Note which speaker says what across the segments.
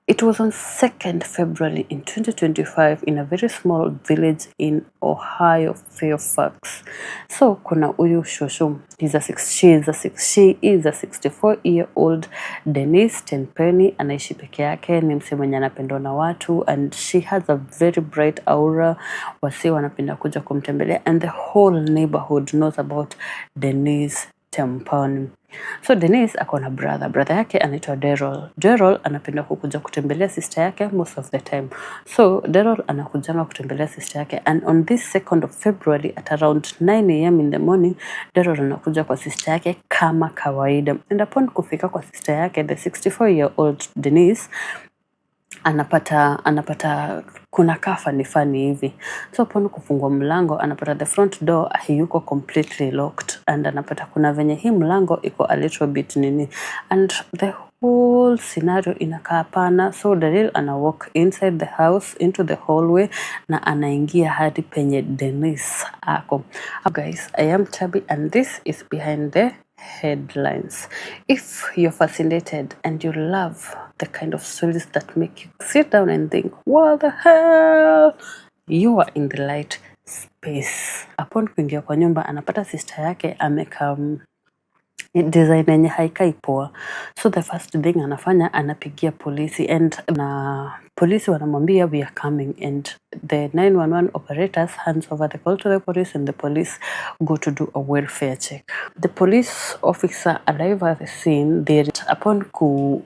Speaker 1: It was on 2nd February in 2025 in a very small village in Ohio, Fairfax. So kuna huyu shosho, she is a 64-year-old Denise Tenpenny, anaishi peke yake, ni msee mwenye anapendwa na watu, and she has a very bright aura. Wasi wanapenda kuja kumtembelea, and the whole neighborhood knows about Denise Tenpenny. So Denise akona brother yake anaitwa Daryl anapenda kukuja kutembelea sister yake most of the time. So Daryl anakujanga kutembelea sister yake, and on this 2nd of February at around 9 a.m. in the morning, Daryl anakuja kwa sister yake kama kawaida. And upon kufika kwa sister yake, the 64-year-old Denise anapata kuna kafa fani hivi. So upon kufungua mlango, anapata the front door hayuko completely locked, and anapata kuna venye hii mlango iko a little bit nini, and the whole scenario inakaa pana. So Daryl ana walk inside the house into the hallway na anaingia hadi penye Denise ako. Guys, I am Tabby, and this is Behind the Headlines. If you're fascinated and you love the kind of stories that make you sit down and think, what the hell, you are in the right space. Upon kuingia kwa nyumba, anapata sister yake ameka design yenye haikai poa. So the first thing anafanya, anapigia polisi, and na polisi wanamwambia we are coming, and the 911 operators hands over the call to the police, and the police go to do a welfare check. The police officer arrive at the scene. They upon ku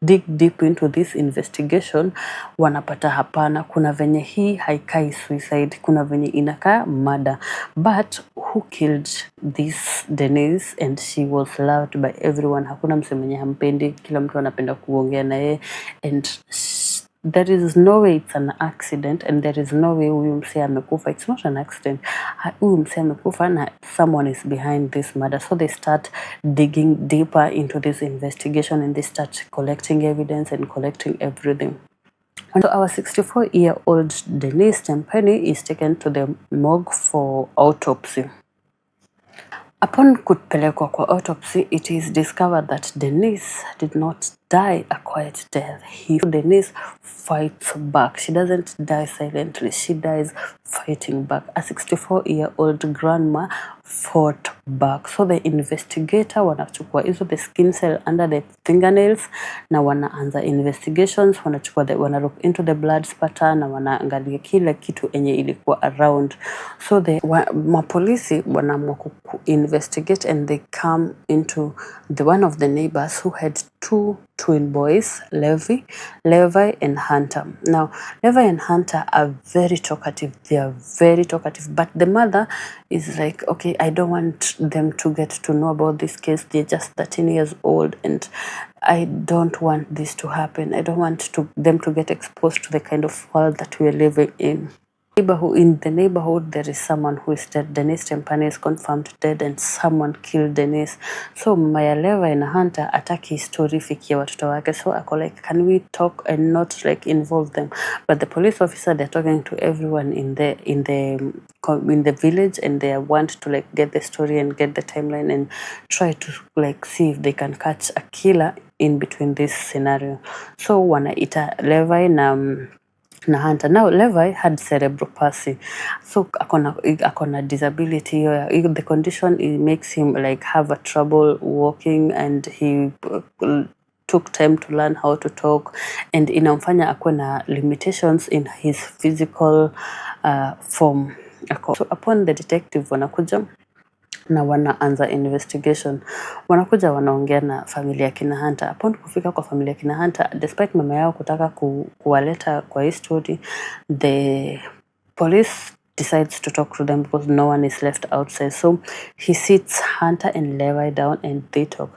Speaker 1: dig deep into this investigation, wanapata hapana, kuna venye hii haikai suicide, kuna venye inakaa murder. But who killed this Denise? And she was loved by everyone. Hakuna mse mwenye hampendi, kila mtu anapenda kuongea na yeye, and there is no way it's an accident, and there is no way huyu mse amekufa. It's not an accident. Huyu mse amekufa na someone is behind this murder. So they start digging deeper into this investigation, and they start collecting evidence and collecting everything. And so our 64-year-old Denise Tenpenny is taken to the morgue for autopsy. Upon kupelekwa kwa autopsy, it is discovered that Denise did not die a quiet death. Denise fights back. She doesn't die silently. She dies fighting back. A 64-year-old grandma fought back. So the investigator wanachukua hizo the skin cell under the fingernails na wanaanza investigations, wana look into the blood spatter na wanaangalia kila kitu enye ilikuwa around. So the mapolisi wanaamua investigate, and they come into the one of the neighbors who had 2 twin boys, Levi and Hunter. Now, Levi and Hunter are very talkative. They are very talkative, but the mother is like, okay, I don't want them to get to know about this case. They're just 13 years old, and I don't want this to happen. I don't want them to get exposed to the kind of world that we're living in. In the neighborhood, there is someone who is dead. Denise Tenpenny is confirmed dead, and someone killed Denise. So Maya Levi and Hunter ataki story fikia watoto wake. So ako like, can we talk and not like involve them? But the police officer, they're talking to everyone in the village, and they want to like get the story and get the timeline and try to like see if they can catch a killer in between this scenario. So wanaita Levi na Hunter. Now Levi had cerebral palsy, so akona disability. The condition, it makes him like have a trouble walking, and he took time to learn how to talk, and inamfanya akwe na limitations in his physical form. So upon the detective wanakuja na wanaanza investigation, wanakuja wanaongea na familia ya kina Hunter. Upon kufika kwa familia ya kina Hunter, despite mama yao kutaka kuwaleta kwa hii story, the police decides to talk to them because no one is left outside. So he sits Hunter and Levi down, and they talk,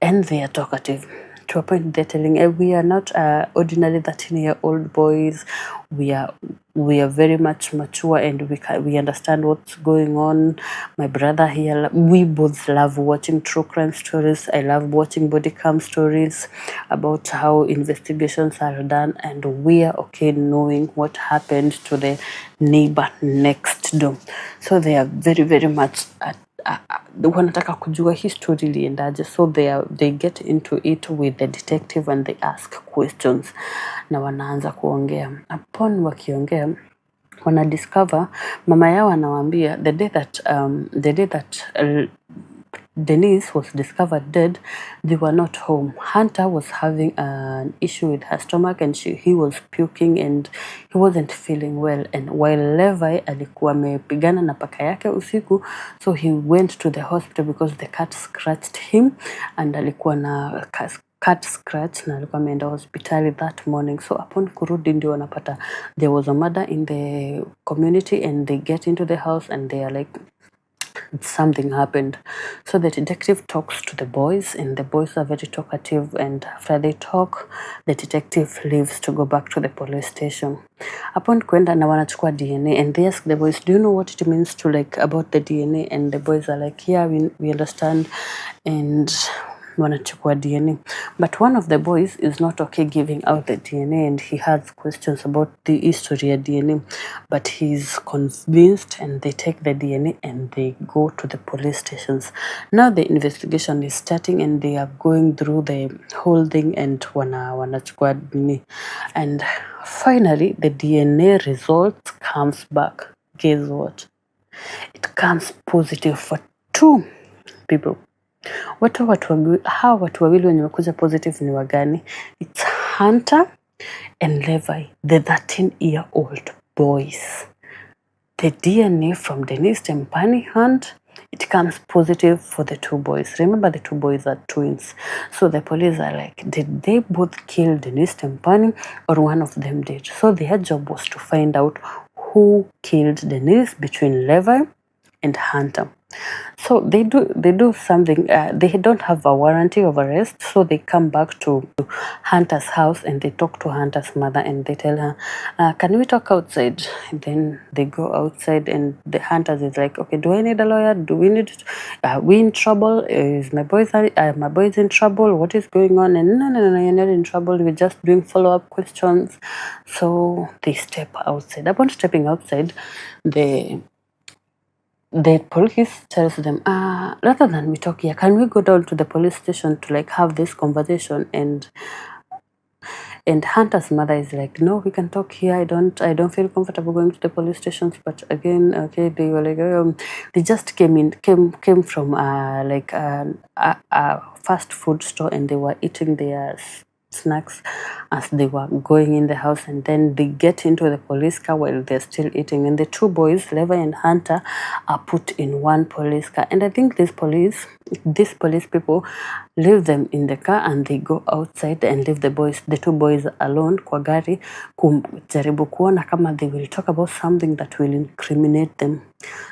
Speaker 1: and they are talkative to a point. They're telling, we are not ordinary 13-year-old boys. We are very much mature, and we understand what's going on. My brother here, we both love watching true crime stories. I love watching body cam stories about how investigations are done, and we are okay knowing what happened to the neighbor next door. So they are very, very much wanataka kujua hii story iliendaje, so they get into it with the detective and they ask questions na wanaanza kuongea. Upon wakiongea wana discover mama yao anawaambia the day that Denise was discovered dead, they were not home. Hunter was having an issue with her stomach and he was puking and he wasn't feeling well. And while Levi alikuwa amepigana na paka yake usiku, so he went to the hospital because the cat scratched him and alikuwa na cat scratch na alikuwa ameenda hospitali that morning. So upon kurudi ndio wanapata there was a murder in the community and they get into the house and they are like, something happened. So the detective talks to the boys and the boys are very talkative, and after they talk the detective leaves to go back to the police station. Upon kwenda na wanachukua DNA and they ask the boys, do you know what it means to like about the DNA? And the boys are like, yeah, we understand. And wanachukua DNA, but one of the boys is not okay giving out the DNA and he has questions about the history of DNA, but he's convinced and they take the DNA and they go to the police stations. Now the investigation is starting and they are going through the whole thing and wanachukua DNA, and finally the DNA results comes back. Guess what? It comes positive for 2 people. Hawa watu wawili wenye wamekuja positive ni wagani? It's Hunter and Levi, the 13-year-old boys. The DNA from Denise Tenpenny hunt, it comes positive for the 2 boys. Remember, the 2 boys are twins. So the police are like, did they both kill Denise Tenpenny or one of them did? So their job was to find out who killed Denise between Levi and Hunter. So they do something. They don't have a warranty of arrest, so they come back to Hunter's house and they talk to Hunter's mother and they tell her, can we talk outside? And then they go outside and the Hunters is like, okay, do I need a lawyer? Do we need? Are we in trouble? Is my boys in trouble? What is going on? And no, you're not in trouble. We're just doing follow-up questions. So they step outside. Upon stepping outside, the police tells them, rather than we talk here, can we go down to the police station to like have this conversation? And Hunter's mother is like, no, we can talk here. I don't feel comfortable going to the police stations. But again, okay, they were like, they just came from like a fast food store and they were eating their snacks as they were going in the house, and then they get into the police car while they're still eating, and the 2 boys, Levi and Hunter, are put in one police car. And I think these police people leave them in the car and they go outside and leave the 2 boys alone kwa gari kujaribu kuona kama they will talk about something that will incriminate them.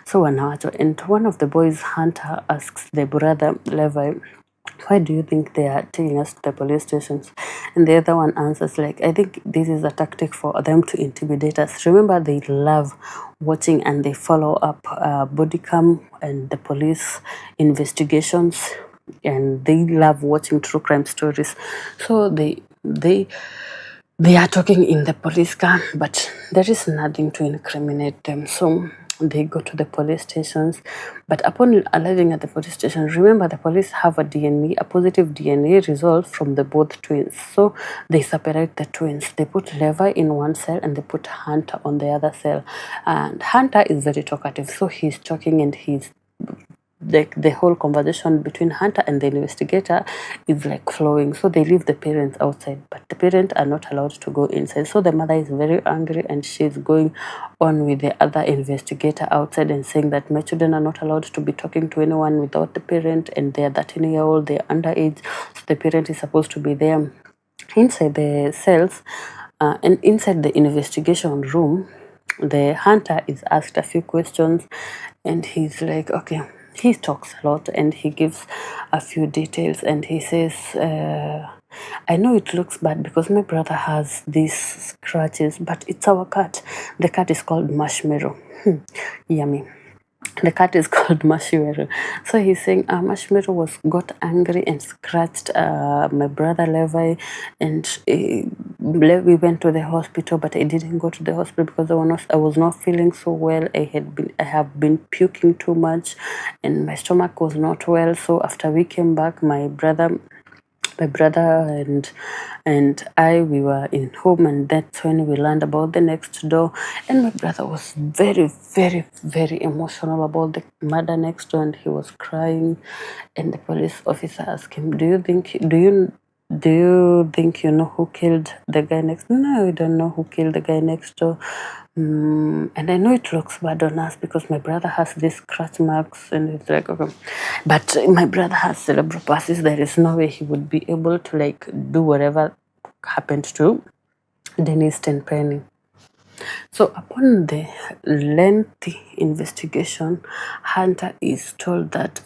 Speaker 1: So wanawachwa, and one of the boys, Hunter, asks the brother Levi, why do you think they are taking us to the police stations? And the other one answers like, I think this is a tactic for them to intimidate us. Remember, they love watching and they follow up body cam and the police investigations, and they love watching true crime stories. So they are talking in the police car, but there is nothing to incriminate them. So they go to the police stations, but upon arriving at the police station, remember the police have a positive DNA result from the both twins. So they separate the twins. They put Levi in one cell and they put Hunter on the other cell. And Hunter is very talkative, so he's talking and he's the whole conversation between Hunter and the investigator is like flowing. So they leave the parents outside, but the parents are not allowed to go inside. So the mother is very angry and she's going on with the other investigator outside and saying that my children are not allowed to be talking to anyone without the parent, and they're 13-year-old, they're underage, so the parent is supposed to be there inside the cells. And inside the investigation room, the Hunter is asked a few questions and he's like, okay, he talks a lot and he gives a few details and he says, I know it looks bad because my brother has these scratches, but it's our cat. The cat is called Marshmallow. Yummy. The cat is called Marshmallow. So he's saying Marshmallow got angry and scratched my brother Levi, and we went to the hospital, but I didn't go to the hospital because I was not feeling so well. I have been puking too much, and my stomach was not well. So after we came back, my brother and we were in home, and that's when we learned about the next door. And my brother was very, very, very emotional about the murder next door, and he was crying. And the police officer asked him, do you think you know who killed the guy next door? No, I don't know who killed the guy next door. And I know it looks bad on us because my brother has these scratch marks, and it's like, okay. But my brother has cerebral palsy. There is no way he would be able to like do whatever happened to Denise Tenpenny. So upon the lengthy investigation, Hunter is told that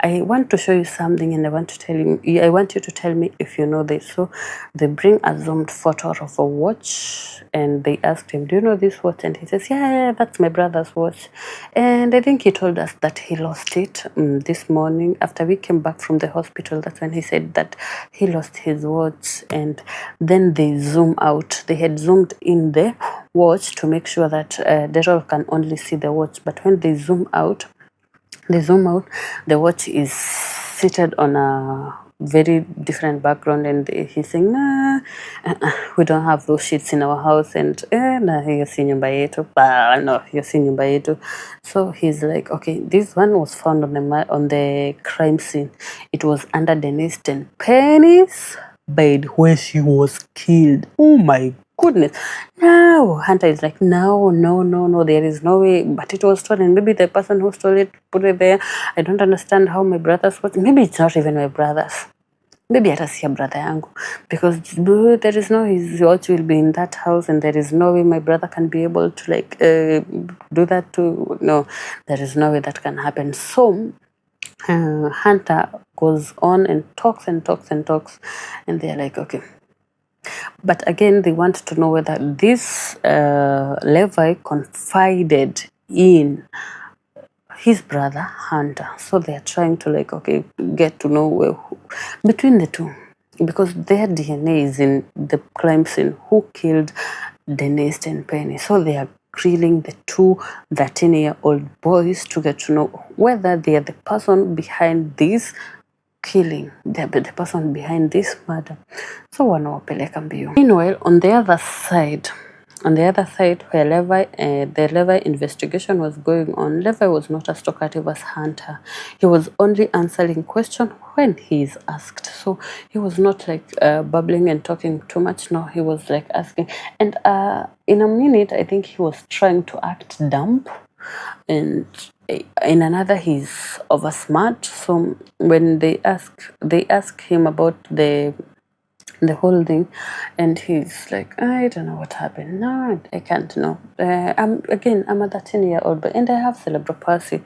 Speaker 1: I want to show you something, and I want you to tell me if you know this. So they bring a zoomed photo of a watch, and they asked him, do you know this watch? And he says, yeah, that's my brother's watch. And I think he told us that he lost it this morning after we came back from the hospital. That's when he said that he lost his watch. And then they zoom out. They had zoomed in the watch to make sure that Daryl can only see the watch. But when they zoom out, the watch is seated on a very different background, and he's saying, nah, we don't have those sheets in our house, and nah, hiyo si nyumba yetu. No, hiyo si nyumba yetu. So he's like, okay, this one was found on the crime scene. It was under Denise Tenpenny's bed where she was killed. Oh my goodness. No, Hunter is like, no, there is no way. But it was stolen. Maybe the person who stole it put it there. I don't understand how my brother's was. Maybe it's not even my brother's. Maybe hata si ya brother yangu, because there is no, his watch will be in that house, and there is no way my brother can be able to like do that too. No, there is no way that can happen. So Hunter goes on and talks, and they're like, okay. But again, they want to know whether this Levi confided in his brother Hunter. So they are trying to like, okay, get to know between the two, because their DNA is in the crime scene. Who killed Denise Tenpenny? So they are grilling the two 13-year-old boys to get to know whether they are the person behind this killing, the person behind this murder. So wanawapeleka mbio. Meanwhile, on the other side, where the Levi investigation was going on, Levi was not as talkative as Hunter. He was only answering questions when he is asked. So he was not like bubbling and talking too much. No, he was like asking. And in a minute, I think he was trying to act dumb, and in another he's over smart. So when they ask him about the whole thing, and he's like, I don't know what happened. No, I can't know. I'm a 13-year-old, and I have cerebral palsy.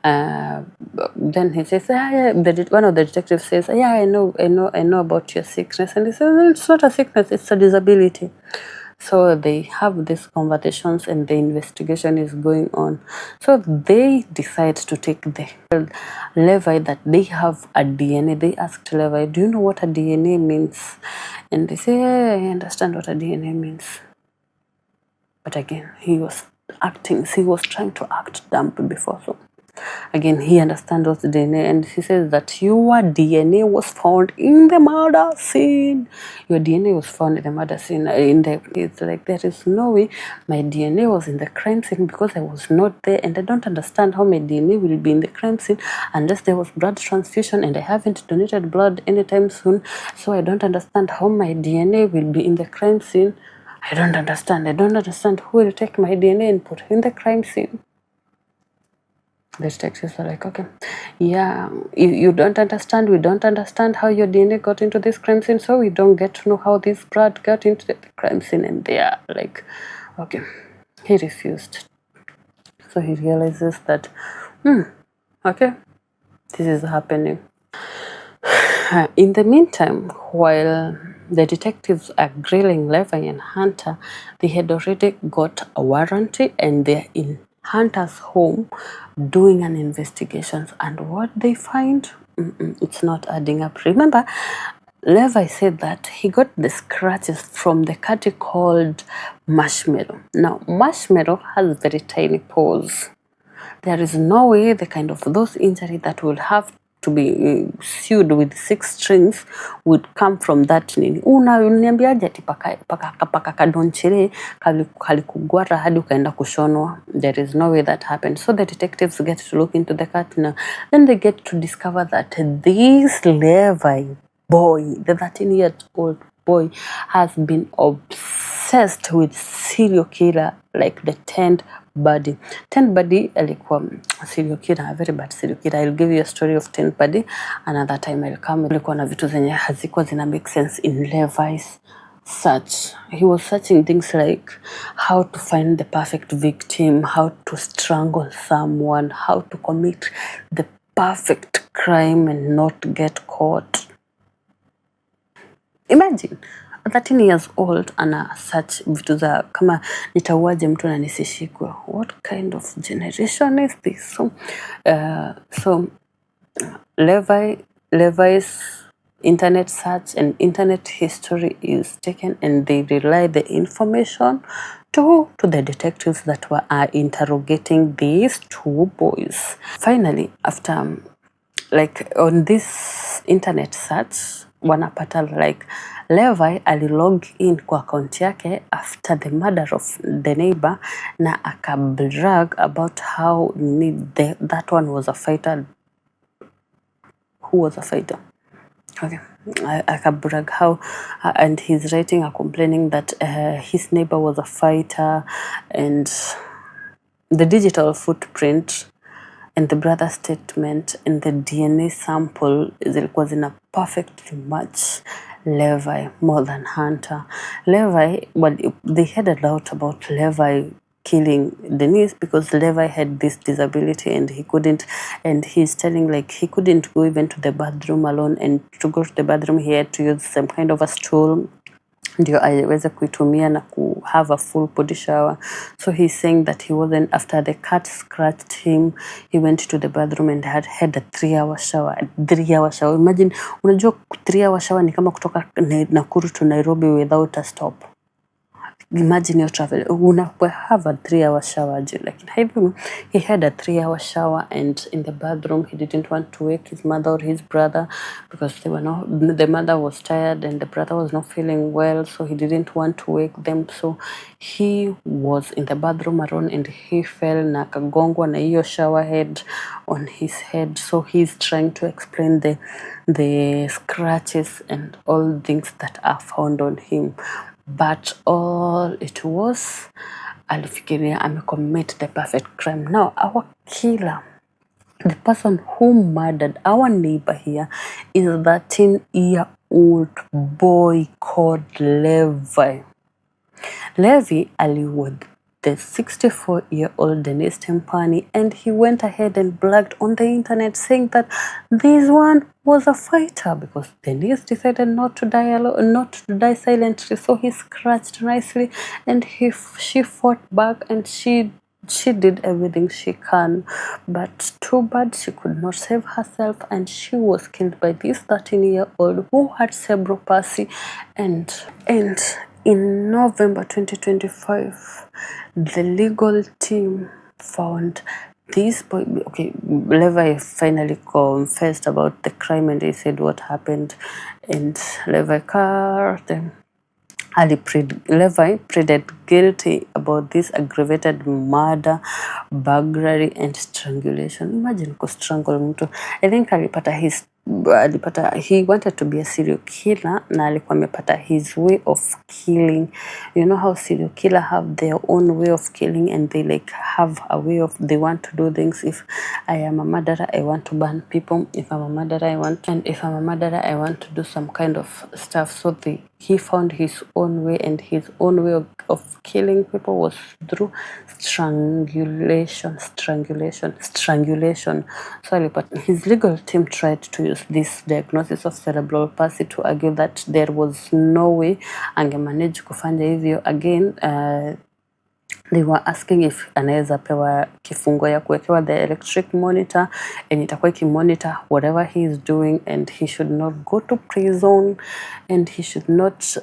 Speaker 1: Then he says, yeah. One of the detectives says, yeah, I know about your sickness. And he says, well, it's not a sickness, it's a disability. So they have these conversations, and the investigation is going on. So they decide to take the Levi that they have a DNA. They asked Levi, do you know what a DNA means? And they say, yeah, I understand what a DNA means. But again, he was trying to act dumb before. So again, he understands what's DNA, and he says that your DNA was found in the murder scene. Your DNA was found in the murder scene. It's like, there is no way my DNA was in the crime scene because I was not there, and I don't understand how my DNA will be in the crime scene unless there was blood transfusion, and I haven't donated blood anytime soon. So I don't understand how my DNA will be in the crime scene. I don't understand who will take my DNA and put it in the crime scene. The detectives are like, okay, yeah, you don't understand, we don't understand how your DNA got into this crime scene, so we don't get to know how this blood got into the crime scene. And they are like, okay, he refused. So he realizes that, okay, this is happening. In the meantime, while the detectives are grilling Levi and Hunter, they had already got a warranty, and they're in Hunter's home doing an investigation, and what they find, it's not adding up. Remember, Levi said that he got the scratches from the cat called Marshmallow. Now, Marshmallow has very tiny paws. There is no way the kind of those injury that will have to be sewed with 6 strings would come from that nini. Unaniambiaje ati paka kadonchire kalikugwara hadi ukaenda kushonwa? There is no way that happened. So the detectives get to look into the cat now. Then they get to discover that this Levi boy, the 13-year-old boy, has been obsessed with serial killer like the 10th Buddy. 10th Buddy alikuwa serial killer, a very bad serial killer. I'll give you a story of 10th Buddy another time. I'll come. Alikuwa na vitu zenye hazikuwa zina make sense in Levi's search. He was searching things like how to find the perfect victim, how to strangle someone, how to commit the perfect crime and not get caught. Imagine 13 years old ana search vitu za kama nitauaje mtu na nisishikwe. What kind of generation is this? So Levi's internet search and internet history is taken, and they relay the information to the detectives that were interrogating these 2 boys. Finally, after like on this internet search, wanapata like Levi alilog in kwa account yake after the murder of the neighbor, na akabrag about how that one was a fighter. Who was a fighter? Okay, akabrag how and he's writing a complaining that his neighbor was a fighter, and the digital footprint and the brother statement and the DNA sample zilikuwa zina perfectly match Levi more than Hunter. Levi, well, they had a doubt about Levi killing Denise because Levi had this disability and he couldn't, and he's telling like he couldn't go even to the bathroom alone, and to go to the bathroom he had to use some kind of a stool ndio aweze kuitumia na have a full body shower. So he's saying that he wasn't, after the cat scratched him, he went to the bathroom and had a 3-hour shower. 3-hour shower. Imagine, unajua 3-hour shower ni kama kutoka Nakuru to Nairobi without a stop. Imagine your travel. Have a 3-hour shower. Like he had a 3-hour shower, and in the bathroom he didn't want to wake his mother or his brother because the mother was tired and the brother was not feeling well, so he didn't want to wake them. So he was in the bathroom alone and he fell na akagongwa na hiyo shower head on his head. So he's trying to explain the scratches and all things that are found on him. But all it was, alifikiria amecommit the perfect crime. Now, our killer, the person who murdered our neighbor here, is a 13-year-old boy called Levi. Levi aliwed the 64-year-old Denise Tenpenny, and he went ahead and bragged on the internet saying that this one was a fighter because Denise decided not to die alone, not to die silently. So he scratched nicely, and she fought back, and she did everything she can, but too bad she could not save herself, and she was killed by this 13-year-old who had cerebral palsy. And in November 2025, the legal team found this boy. Okay, Levi finally confessed about the crime and he said what happened. And Levi Carte, Levi pleaded guilty about this aggravated murder, burglary and strangulation. Imagine kustrangle mtu. I think he wanted to be a serial killer na alikuwa amepata his way of killing. You know how serial killer have their own way of killing, and they like have a way of, they want to do things. If I am a murderer, I want to burn people. If I'm a murderer, I want to do some kind of stuff. So he found his own way, and his own way of killing people was through strangulation. So his legal team tried to use this diagnosis of cerebral palsy to argue that there was no way angemanage kufanya hivyo again. They were asking if anaweza pewa kifungo ya kuwekewa the electric monitor and itakuwa ikimonitor whatever he is doing, and he should not go to prison, and he should not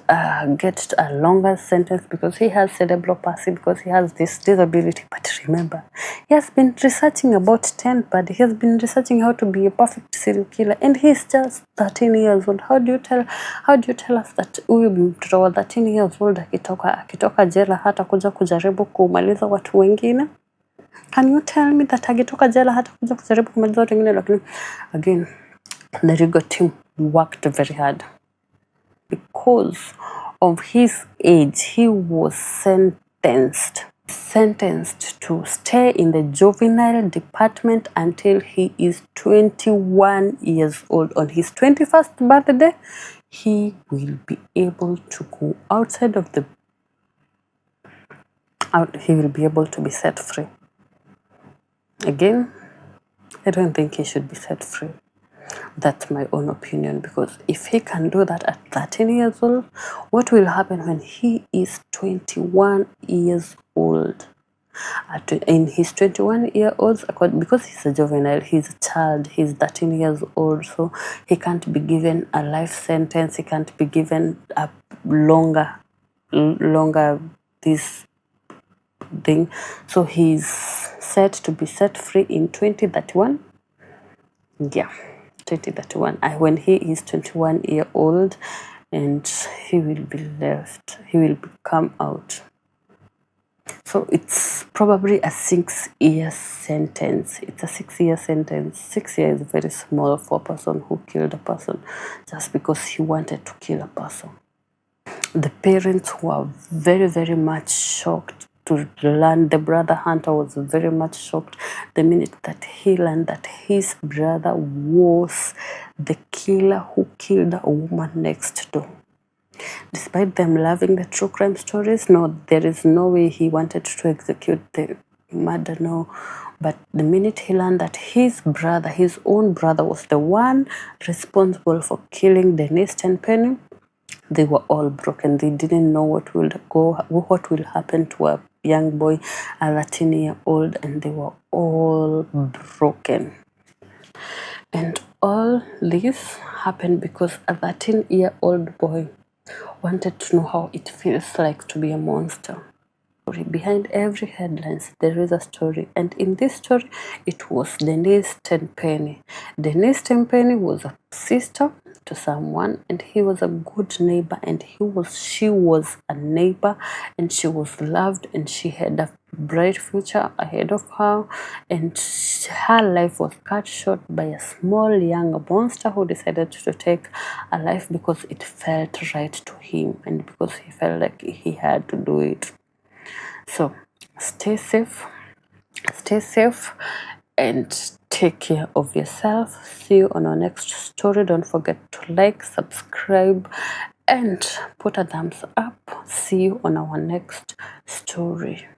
Speaker 1: get a longer sentence because he has cerebral palsy, because he has this disability. But remember, he has been researching about Tenpenny. He has been researching how to be a perfect serial killer, and he's just 13 years old. How do you tell us that huyu mtoto wa 13 years old akitoka jela hata kuja kujaribu kumaliza watu wengine? Can you tell me that akitoka jela hata kuja kujaribu kumaliza watu wengine? Lakini again, the legal team worked very hard. Because of his age, he was sentenced to stay in the juvenile department until he is 21 years old. On his 21st birthday, he will be able to go outside of the he will be able to be set free. Again, I don't think he should be set free. That's my own opinion, because if he can do that at 13 years old, what will happen when he is 21 years old? In his 21-year-olds, because he's a juvenile, he's a child, he's 13 years old, so he can't be given a life sentence, he can't be given a longer this thing. So he's set to be set free in 2031. Yeah, 2031. When he is 21-year-old, and he will come out. So it's probably a 6-year sentence. It's a 6-year sentence. 6 years is very small for a person who killed a person just because he wanted to kill a person. The parents were very, very much shocked to learn. The brother Hunter was very much shocked the minute that he learned that his brother was the killer who killed a woman next door. Despite them loving the true crime stories, no, there is no way he wanted to execute the murder, no. But the minute he learned that his own brother, was the one responsible for killing Denise Tenpenny, they were all broken. They didn't know what will happen to a young boy, a 13-year-old, and they were all broken. And all this happened because a 13-year-old boy wanted to know how it feels like to be a monster. Behind every headlines, there is a story, and in this story, it was Denise Tenpenny. Denise Tenpenny was a sister to someone, and he was a good neighbor, and she was a neighbor, and she was loved, and she had a bright future ahead of her, and her life was cut short by a small young monster who decided to take a life because it felt right to him, and because he felt like he had to do it. So stay safe, and take care of yourself. See you on our next story. Don't forget to like, subscribe, and put a thumbs up. See you on our next story.